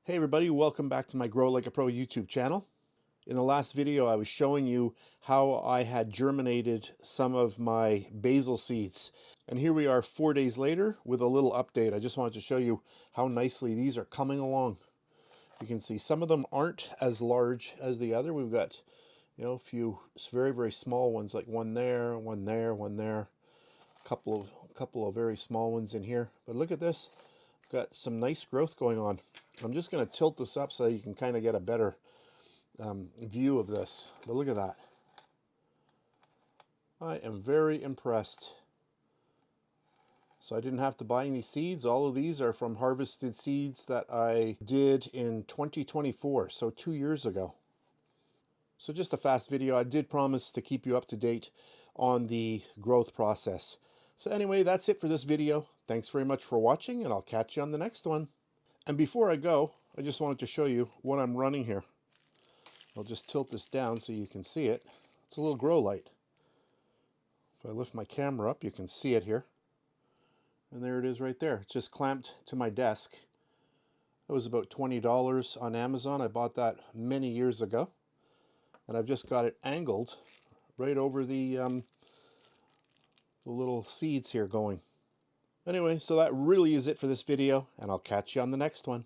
Hey everybody, welcome back to my Grow Like a Pro YouTube channel. In the last video I was showing you how I had germinated some of my basil seeds. And here we are 4 days later with a little update. I just wanted to show you how nicely these are coming along. You can see some of them aren't as large as the other. We've got, a few very small ones, like one there, one there, one there. A couple of very small ones in here. But look at this. Got some nice growth going on. I'm just going to tilt this up so you can kind of get a better view of this. But look at that. I am very impressed. So I didn't have to buy any seeds. All of these are from harvested seeds that I did in 2024, so 2 years ago. So just a fast video. I did promise to keep you up to date on the growth process. So anyway, that's it for this video. Thanks very much for watching, and I'll catch you on the next one. And before I go, I just wanted to show you what I'm running here. I'll just tilt this down so you can see it. It's a little grow light. If I lift my camera up, you can see it here. And there it is right there. It's just clamped to my desk. It was about $20 on Amazon. I bought that many years ago. And I've just got it angled right over the little seeds here going. Anyway, so that really is it for this video, and I'll catch you on the next one.